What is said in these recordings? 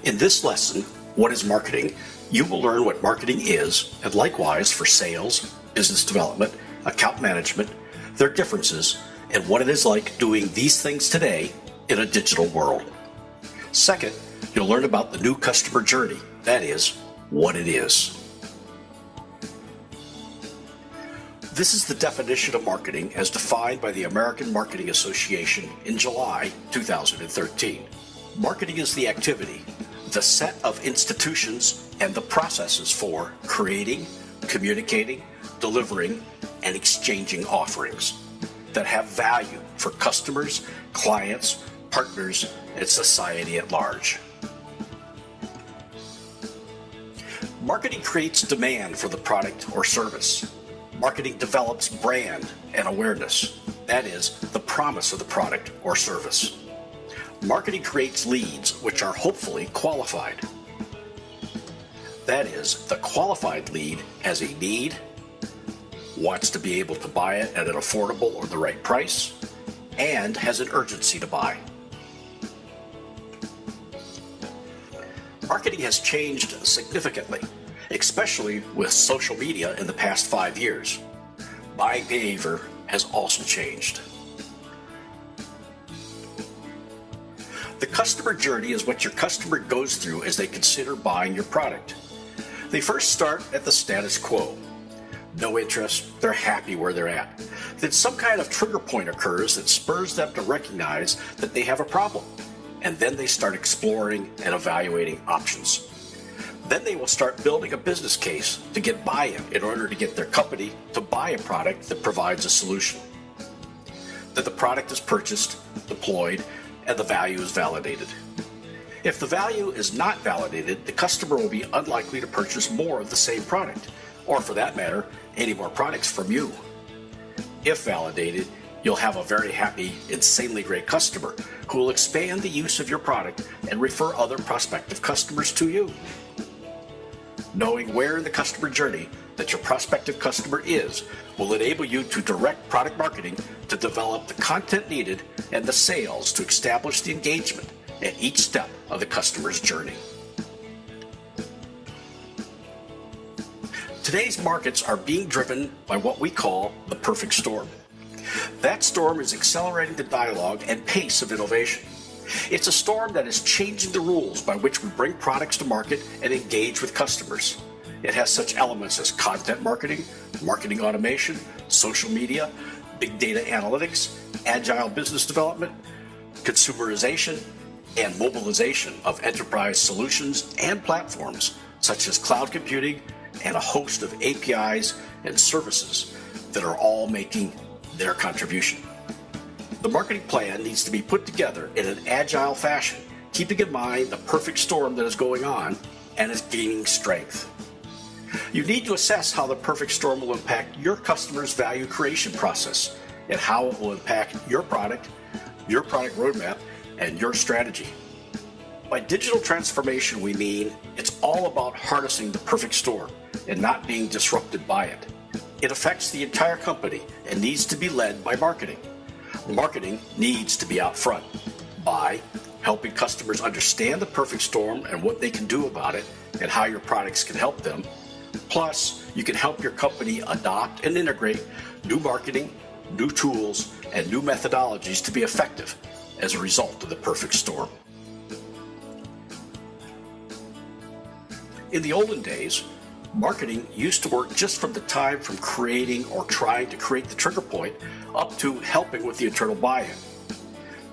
In this lesson, What is Marketing?, you will learn what marketing is, and likewise for sales, business development, account management, their differences, and what it is like doing these things today in a digital world. Second, you'll learn about the new customer journey, that is, what it is. This is the definition of marketing as defined by the American Marketing Association in July 2013. Marketing is the activity, the set of institutions and the processes for creating, communicating, delivering, and exchanging offerings that have value for customers, clients, partners, and society at large. Marketing creates demand for the product or service. Marketing develops brand and awareness, that is, the promise of the product or service. Marketing creates leads, which are hopefully qualified. That is, the qualified lead has a need, wants to be able to buy it at an affordable or the right price, and has an urgency to buy. Marketing has changed significantly, especially with social media in the past 5 years. Buying behavior has also changed. The customer journey is what your customer goes through as they consider buying your product. They first start at the status quo. No interest, they're happy where they're at. Then some kind of trigger point occurs that spurs them to recognize that they have a problem. And then they start exploring and evaluating options. Then they will start building a business case to get buy-in in order to get their company to buy a product that provides a solution. Then the product is purchased, deployed, and the value is validated. If the value is not validated, the customer will be unlikely to purchase more of the same product, or for that matter, any more products from you. If validated, you'll have a very happy, insanely great customer who will expand the use of your product and refer other prospective customers to you. Knowing where in the customer journey that your prospective customer is will enable you to direct product marketing to develop the content needed and the sales to establish the engagement at each step of the customer's journey. Today's markets are being driven by what we call the perfect storm. That storm is accelerating the dialogue and pace of innovation. It's a storm that is changing the rules by which we bring products to market and engage with customers. It has such elements as content marketing, marketing automation, social media, big data analytics, agile business development, consumerization, and mobilization of enterprise solutions and platforms such as cloud computing and a host of APIs and services that are all making their contribution. The marketing plan needs to be put together in an agile fashion, keeping in mind the perfect storm that is going on and is gaining strength. You need to assess how the perfect storm will impact your customer's value creation process and how it will impact your product roadmap, and your strategy. By digital transformation, we mean it's all about harnessing the perfect storm and not being disrupted by it. It affects the entire company and needs to be led by marketing. Marketing needs to be out front by helping customers understand the perfect storm and what they can do about it and how your products can help them. Plus, you can help your company adopt and integrate new marketing, new tools, and new methodologies to be effective as a result of the perfect storm. In the olden days, marketing used to work just from the time from creating or trying to create the trigger point up to helping with the internal buy-in.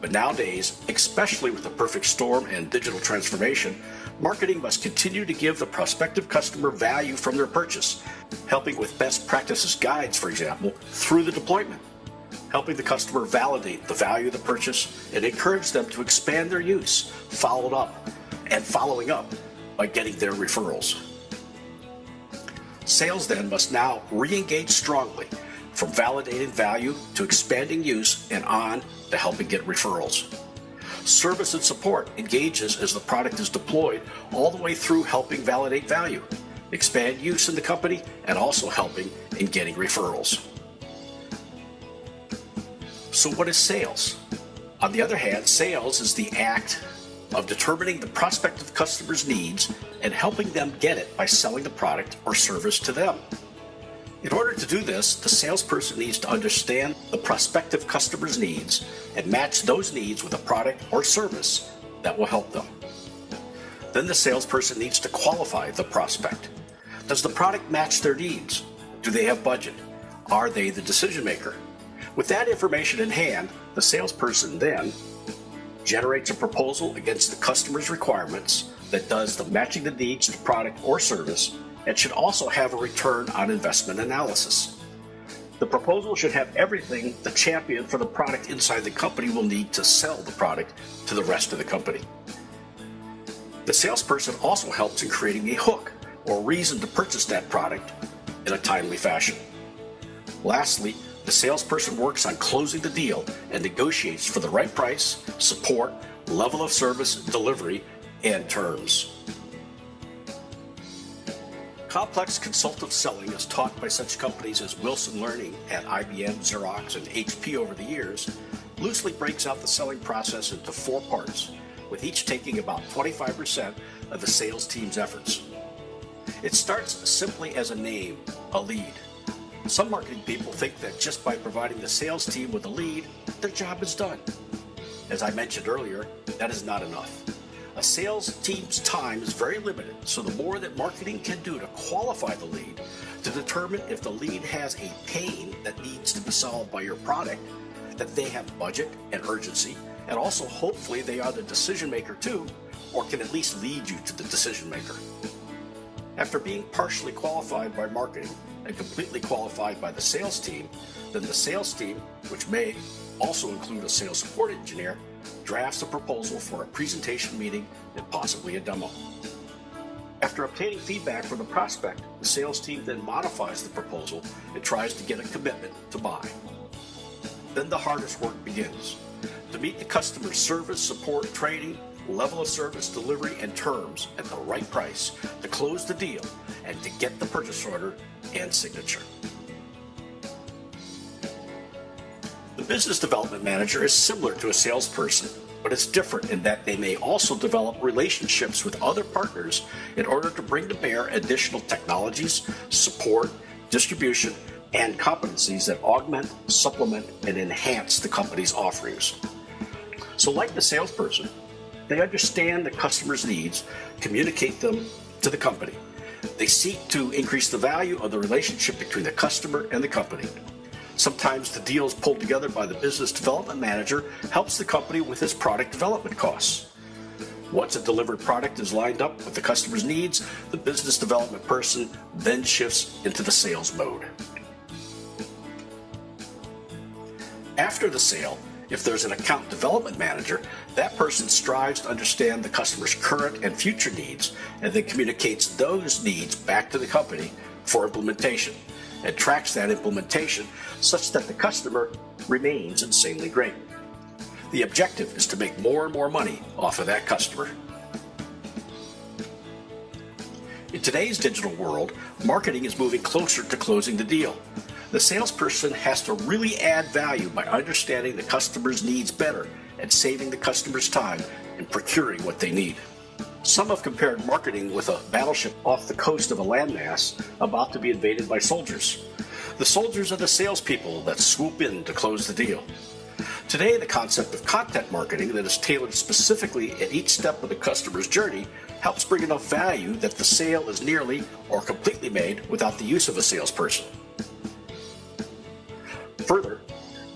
But nowadays, especially with the perfect storm and digital transformation, marketing must continue to give the prospective customer value from their purchase, helping with best practices guides, for example, through the deployment, helping the customer validate the value of the purchase and encourage them to expand their use, following up by getting their referrals. Sales then must now re-engage strongly from validating value to expanding use and on to helping get referrals. Service and support engages as the product is deployed all the way through helping validate value, expand use in the company, and also helping in getting referrals. So what is sales? On the other hand, sales is the act of determining the prospective customer's needs and helping them get it by selling the product or service to them. In order to do this, the salesperson needs to understand the prospective customer's needs and match those needs with a product or service that will help them. Then the salesperson needs to qualify the prospect. Does the product match their needs? Do they have budget? Are they the decision maker? With that information in hand, the salesperson then generates a proposal against the customer's requirements that does the matching the needs to product or service and should also have a return on investment analysis. The proposal should have everything the champion for the product inside the company will need to sell the product to the rest of the company. The salesperson also helps in creating a hook or reason to purchase that product in a timely fashion. Lastly, the salesperson works on closing the deal and negotiates for the right price, support, level of service, delivery, and terms. Complex consultative selling as taught by such companies as Wilson Learning at IBM, Xerox, and HP over the years loosely breaks out the selling process into 4 parts, with each taking about 25% of the sales team's efforts. It starts simply as a name, a lead. Some marketing people think that just by providing the sales team with a lead, their job is done. As I mentioned earlier, that is not enough. A sales team's time is very limited, so the more that marketing can do to qualify the lead, to determine if the lead has a pain that needs to be solved by your product, that they have budget and urgency, and also hopefully they are the decision maker too, or can at least lead you to the decision maker. After being partially qualified by marketing and completely qualified by the sales team, then the sales team, which may also include a sales support engineer, drafts a proposal for a presentation meeting and possibly a demo. After obtaining feedback from the prospect, the sales team then modifies the proposal and tries to get a commitment to buy. Then the hardest work begins. To meet the customer's service, support, training, level of service, delivery, and terms at the right price, to close the deal, and to get the purchase order and signature. The business development manager is similar to a salesperson, but it's different in that they may also develop relationships with other partners in order to bring to bear additional technologies, support, distribution, and competencies that augment, supplement, and enhance the company's offerings. So like the salesperson, they understand the customer's needs, communicate them to the company. They seek to increase the value of the relationship between the customer and the company. Sometimes the deals pulled together by the business development manager helps the company with its product development costs. Once a delivered product is lined up with the customer's needs, the business development person then shifts into the sales mode. After the sale, if there's an account development manager, that person strives to understand the customer's current and future needs and then communicates those needs back to the company for implementation and tracks that implementation such that the customer remains insanely great. The objective is to make more and more money off of that customer. In today's digital world, marketing is moving closer to closing the deal. The salesperson has to really add value by understanding the customer's needs better and saving the customer's time in procuring what they need. Some have compared marketing with a battleship off the coast of a landmass about to be invaded by soldiers. The soldiers are the salespeople that swoop in to close the deal. Today, the concept of content marketing that is tailored specifically at each step of the customer's journey helps bring enough value that the sale is nearly or completely made without the use of a salesperson. Further,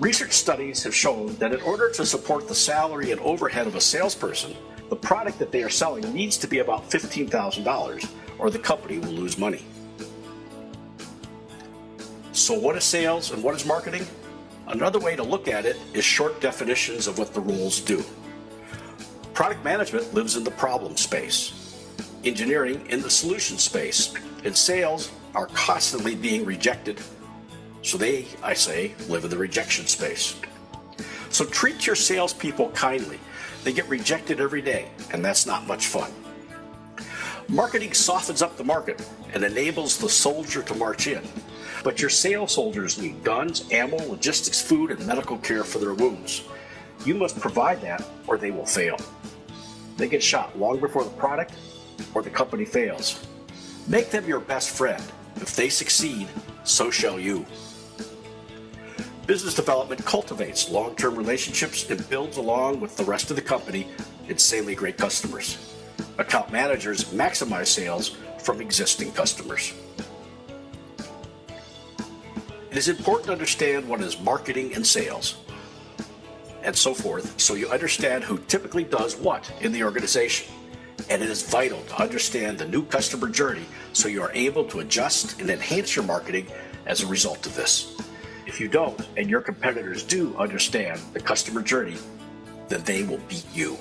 research studies have shown that in order to support the salary and overhead of a salesperson, the product that they are selling needs to be about $15,000 or the company will lose money. So what is sales and what is marketing? Another way to look at it is short definitions of what the roles do. Product management lives in the problem space, engineering in the solution space, and sales are constantly being rejected. So they, I say, live in the rejection space. So treat your salespeople kindly. They get rejected every day, and that's not much fun. Marketing softens up the market and enables the soldier to march in. But your sales soldiers need guns, ammo, logistics, food, and medical care for their wounds. You must provide that or they will fail. They get shot long before the product or the company fails. Make them your best friend. If they succeed, so shall you. Business development cultivates long-term relationships and builds along with the rest of the company insanely great customers. Account managers maximize sales from existing customers. It is important to understand what is marketing and sales, and so forth, so you understand who typically does what in the organization. And it is vital to understand the new customer journey so you are able to adjust and enhance your marketing as a result of this. If you don't, and your competitors do understand the customer journey, then they will beat you.